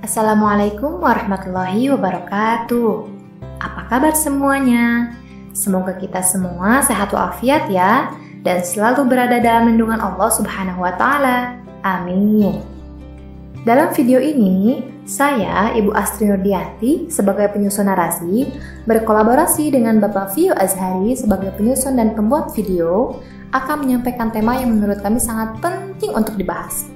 Assalamualaikum warahmatullahi wabarakatuh. Apa kabar semuanya? Semoga kita semua sehat walafiat ya, dan selalu berada dalam lindungan Allah Subhanahu wa Ta'ala. Amin. Dalam video ini, saya, Ibu Astri Nurdianti, sebagai penyusun narasi, berkolaborasi dengan Bapak Fio Azhari sebagai penyusun dan pembuat video, akan menyampaikan tema yang menurut kami sangat penting untuk dibahas,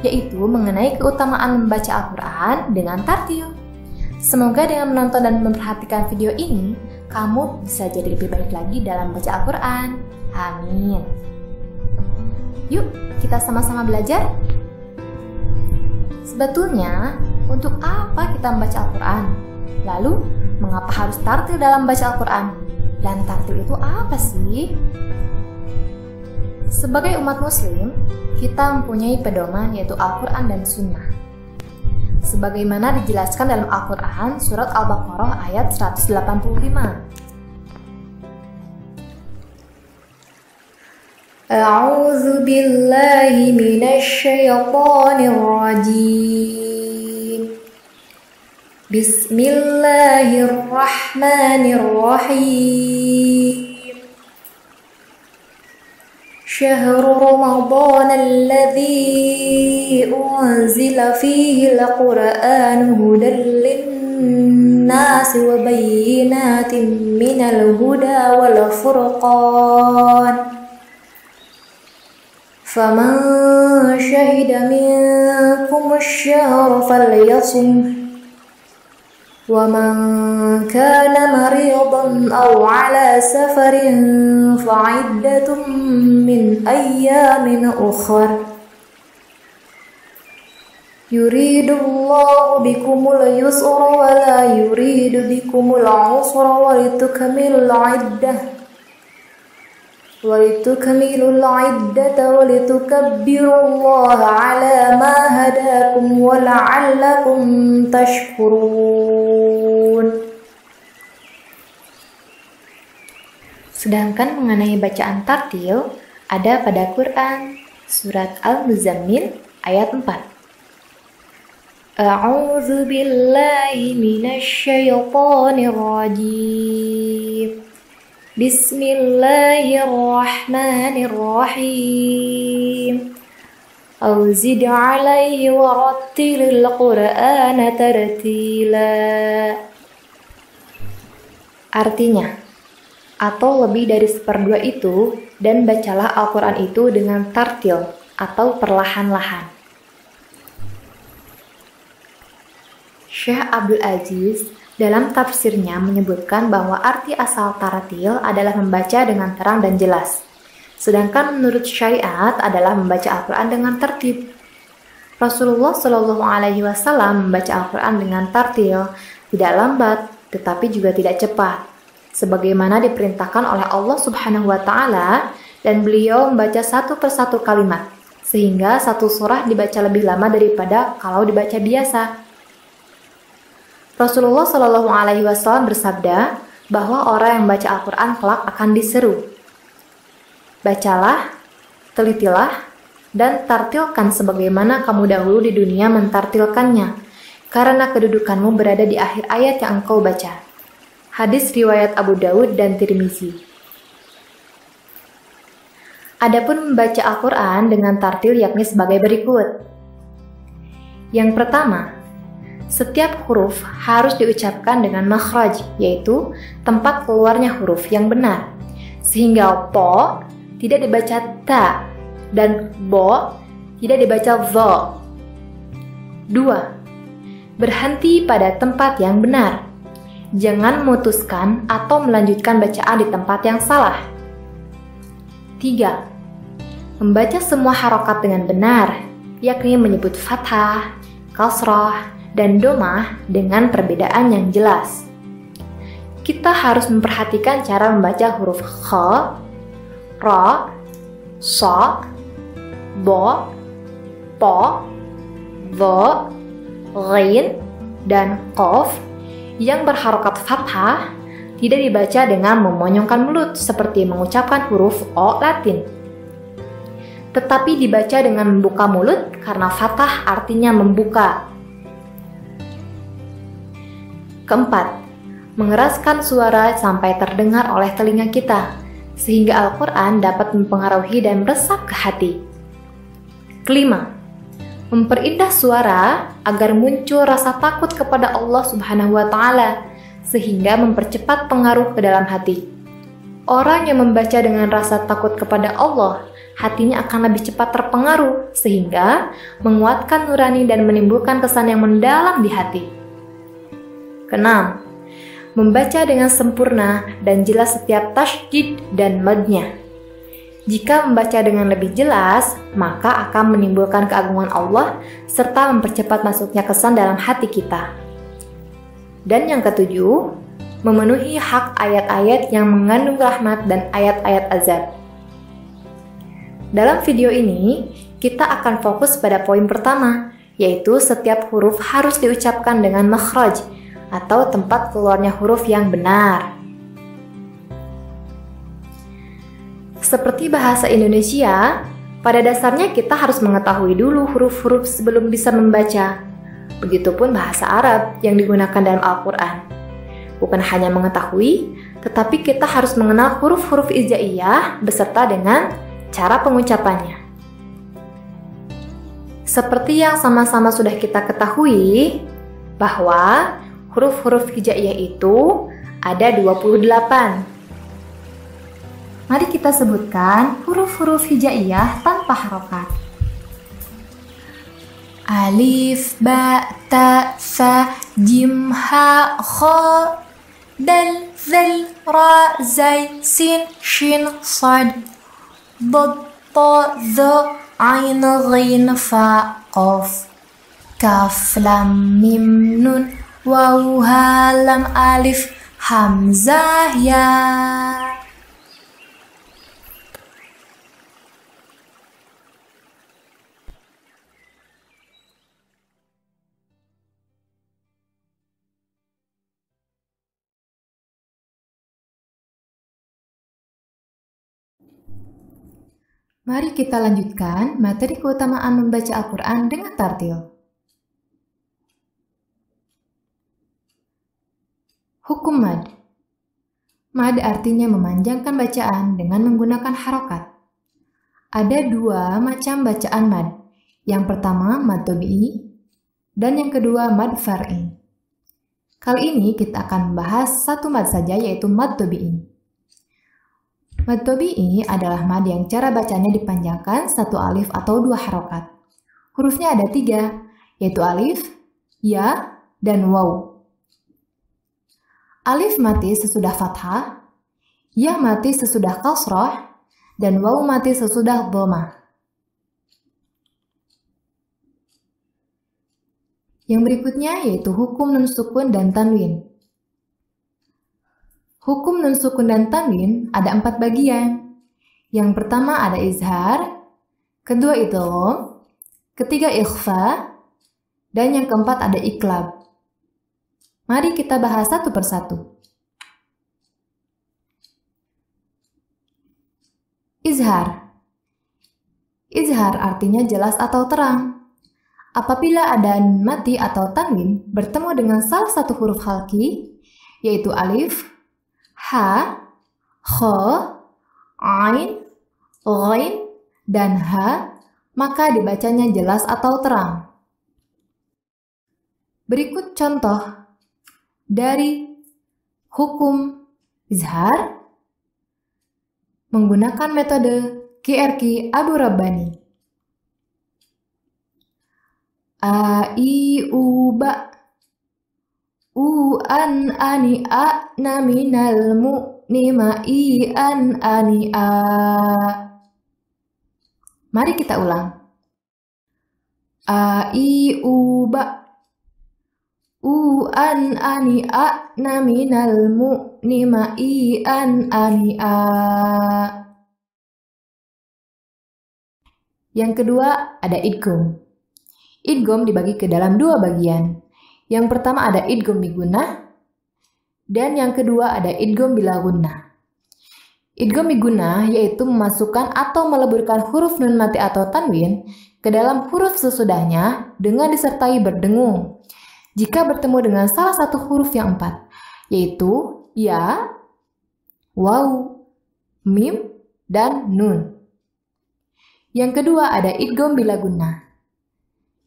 yaitu mengenai keutamaan membaca Al-Quran dengan tartil. Semoga dengan menonton dan memperhatikan video ini, kamu bisa jadi lebih baik lagi dalam membaca Al-Quran. Amin. Yuk, kita sama-sama belajar. Sebetulnya, untuk apa kita membaca Al-Quran? Lalu, mengapa harus tartil dalam membaca Al-Quran? Dan tartil itu apa sih? Sebagai umat muslim, kita mempunyai pedoman yaitu Al-Quran dan Sunnah. Sebagaimana dijelaskan dalam Al-Quran surat Al-Baqarah ayat 185. A'udzu billahi minasy syaithanir rajim. Bismillahirrahmanirrahim. شهر رمضان الذي أنزل فيه القرآن هدى للناس وبينات من الهدى والفرقان فمن شهد منكم الشهر فليصمه ومن كان مريضا أو على سفر فعدة من أيام أخر يريد الله بكم اليسر ولا يريد بكم العسر ولتكملوا العدة ولتكبروا الله على ما هداكم ولعلكم تشكرون. Sedangkan mengenai bacaan tartil ada pada Quran surat Al-Muzammil ayat 4. A'udzu billahi minasy syaithanir rajim. Bismillahirrahmanirrahim. Auzid 'alaihi wa rattilil Qur'ana tartila. Artinya, atau lebih dari seperdua itu, dan bacalah Al-Quran itu dengan tartil atau perlahan-lahan. Syekh Abdul Aziz dalam tafsirnya menyebutkan bahwa arti asal tartil adalah membaca dengan terang dan jelas, sedangkan menurut syariat adalah membaca Al-Quran dengan tertib. Rasulullah Shallallahu Alaihi Wasallam membaca Al-Quran dengan tartil, tidak lambat, tetapi juga tidak cepat, sebagaimana diperintahkan oleh Allah Subhanahu wa Ta'ala, dan beliau membaca satu persatu kalimat, sehingga satu surah dibaca lebih lama daripada kalau dibaca biasa. Rasulullah Shallallahu Alaihi Wasallam bersabda bahwa orang yang membaca Al-Quran kelak akan diseru, bacalah, telitilah, dan tartilkan sebagaimana kamu dahulu di dunia mentartilkannya, karena kedudukanmu berada di akhir ayat yang engkau baca. Hadis riwayat Abu Dawud dan Tirmizi. Adapun membaca Al-Quran dengan tartil yakni sebagai berikut. Yang pertama, setiap huruf harus diucapkan dengan makhraj, yaitu tempat keluarnya huruf yang benar, sehingga po tidak dibaca ta dan bo tidak dibaca vo. 2. Berhenti pada tempat yang benar. Jangan memutuskan atau melanjutkan bacaan di tempat yang salah. 3. Membaca semua harokat dengan benar, yakni menyebut fathah, kasrah, dan domah dengan perbedaan yang jelas. Kita harus memperhatikan cara membaca huruf kha, ra, sha, bo, po, vo, ghain, dan qaf yang berharokat fathah tidak dibaca dengan memonyongkan mulut seperti mengucapkan huruf O Latin, tetapi dibaca dengan membuka mulut karena fathah artinya membuka. Keempat, mengeraskan suara sampai terdengar oleh telinga kita, sehingga Al-Quran dapat mempengaruhi dan meresap ke hati. Kelima, memperindah suara agar muncul rasa takut kepada Allah Subhanahu wa Ta'ala, sehingga mempercepat pengaruh ke dalam hati. Orang yang membaca dengan rasa takut kepada Allah, hatinya akan lebih cepat terpengaruh, sehingga menguatkan nurani dan menimbulkan kesan yang mendalam di hati. Keenam, membaca dengan sempurna dan jelas setiap tasydid dan madnya. Jika membaca dengan lebih jelas, maka akan menimbulkan keagungan Allah serta mempercepat masuknya kesan dalam hati kita. Dan yang ketujuh, memenuhi hak ayat-ayat yang mengandung rahmat dan ayat-ayat azab. Dalam video ini, kita akan fokus pada poin pertama, yaitu setiap huruf harus diucapkan dengan makhraj, atau tempat keluarnya huruf yang benar. Seperti bahasa Indonesia, pada dasarnya kita harus mengetahui dulu huruf-huruf sebelum bisa membaca. Begitupun bahasa Arab yang digunakan dalam Al-Quran. Bukan hanya mengetahui, tetapi kita harus mengenal huruf-huruf hijaiyah beserta dengan cara pengucapannya. Seperti yang sama-sama sudah kita ketahui, bahwa huruf-huruf hijaiyah itu ada 28. Mari kita sebutkan huruf-huruf hijaiyah tanpa harokat. Alif, ba, ta, sa, jim, ha, kha, dal, zal, ra, zai, sin, shin, sad, dad, ta, dha, ain, ghain, fa, qaf, kaf, lam, mim, nun, waw, ha, lam, alif, hamzah, ya. Mari kita lanjutkan materi keutamaan membaca Al-Quran dengan tartil. Hukum mad. Mad artinya memanjangkan bacaan dengan menggunakan harokat. Ada dua macam bacaan mad. Yang pertama mad tabi'i dan yang kedua mad far'i. Kali ini kita akan membahas satu mad saja, yaitu mad tabi'i. Mad tabi'i adalah mad yang cara bacanya dipanjangkan satu alif atau dua harokat. Hurufnya ada 3, yaitu alif, ya, dan waw. Alif mati sesudah fathah, ya mati sesudah kasrah, dan waw mati sesudah dhammah. Yang berikutnya yaitu hukum nun sukun dan tanwin. Hukum nun sukun dan tanwin ada 4 bagian. Yang pertama ada izhar, kedua idgham, ketiga ikhfa, dan yang keempat ada iqlab. Mari kita bahas satu persatu. Izhar. Izhar artinya jelas atau terang. Apabila ada nun mati atau tanwin bertemu dengan salah satu huruf halki, yaitu alif, ha, kha, ain, ghain, dan ha, maka dibacanya jelas atau terang. Berikut contoh dari hukum izhar menggunakan metode QRQ Abu Rabbani. A, I, U, ba. U, an, ani, a, na, minal, mu, ni, ma, i, an, ani, a. Mari kita ulang. A, I, U, ba. U, an, ani, a, na, minal, mu, ni, ma, i, an, ani, a. Yang kedua ada idgham. Idgham dibagi ke dalam 2 bagian. Yang pertama ada idgham bi gunnah dan yang kedua ada idgham bila gunnah. Idgham bi gunnah yaitu memasukkan atau meleburkan huruf nun mati atau tanwin ke dalam huruf sesudahnya dengan disertai berdengung. jika bertemu dengan salah satu huruf yang 4, yaitu ya, waw, mim, dan nun. Yang kedua ada idgham bila gunnah.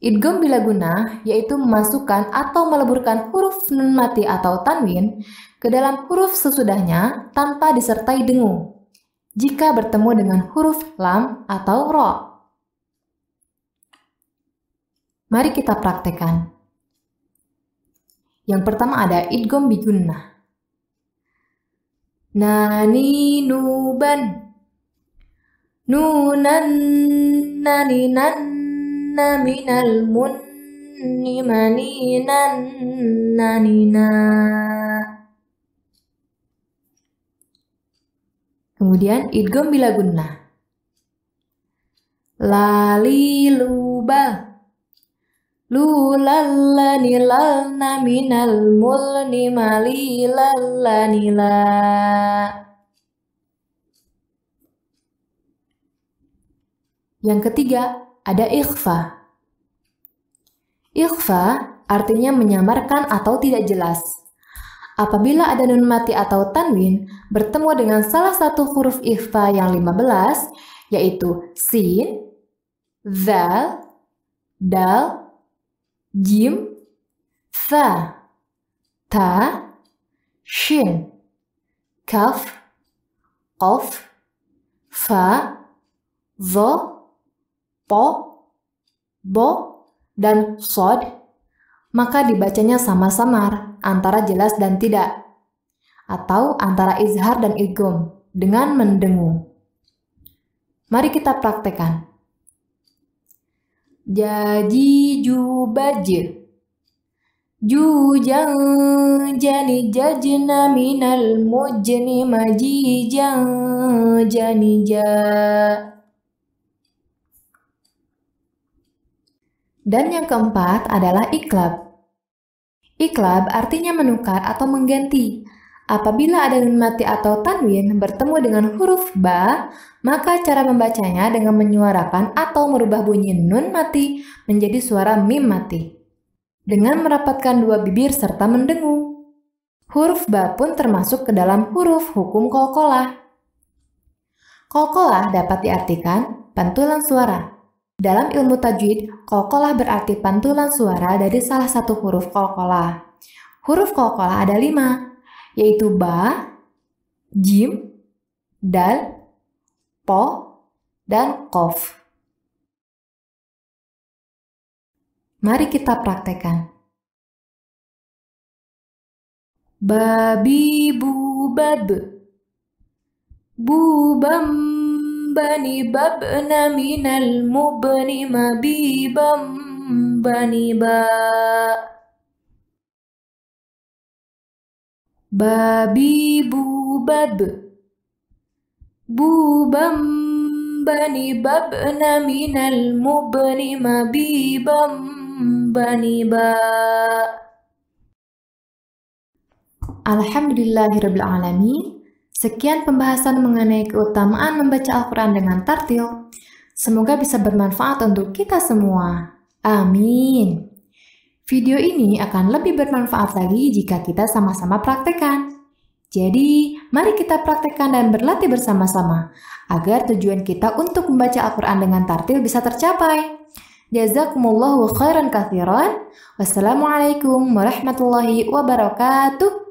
Idgham bila gunnah yaitu memasukkan atau meleburkan huruf nun mati atau tanwin ke dalam huruf sesudahnya tanpa disertai dengung jika bertemu dengan huruf lam atau ro. Mari kita praktekkan. Yang pertama ada idgham bi gunnah. Nani nuban, nunan naninan minal munni maninan nanina. Kemudian idgham bila gunnah. Lali lubal, lulallani lalna minal mulni malilallanila. Yang ketiga ada ikhfa. Ikhfa artinya menyamarkan atau tidak jelas. Apabila ada nun mati atau tanwin bertemu dengan salah satu huruf ikhfa yang 15, yaitu sin, zal, dal, jim, fa, ta, shin, kaf, qaf, fa, dha, po, bo, dan sod, maka dibacanya sama-samar antara jelas dan tidak, atau antara izhar dan idgham dengan mendengung. Mari kita praktekkan. Jaji jubaj, jujang jani jajna minal mujni majijang janija. Dan yang keempat adalah iklab. Iklab artinya menukar atau mengganti. Apabila ada nun mati atau tanwin bertemu dengan huruf ba, maka cara membacanya dengan menyuarakan atau merubah bunyi nun mati menjadi suara mim mati, dengan merapatkan dua bibir serta mendengung. Huruf ba pun termasuk ke dalam huruf hukum qalqalah. Qalqalah dapat diartikan pantulan suara. Dalam ilmu tajwid, qalqalah berarti pantulan suara dari salah satu huruf qalqalah. Huruf qalqalah ada 5, yaitu ba, jim, dal, po, dan qaf. Mari kita praktekkan. Babi bubab, bubam bani babna minal mubni mabibam bani ba. Babi bubab, bubam bani babna minal mubni mabibam bani ba. Alhamdulillahirrabbilalamin. Sekian pembahasan mengenai keutamaan membaca Al-Quran dengan tartil. Semoga bisa bermanfaat untuk kita semua. Amin. Video ini akan lebih bermanfaat lagi jika kita sama-sama praktekkan. Jadi, mari kita praktekkan dan berlatih bersama-sama agar tujuan kita untuk membaca Al-Quran dengan tartil bisa tercapai. Jazakumullahu khairan katsiran. Wassalamualaikum warahmatullahi wabarakatuh.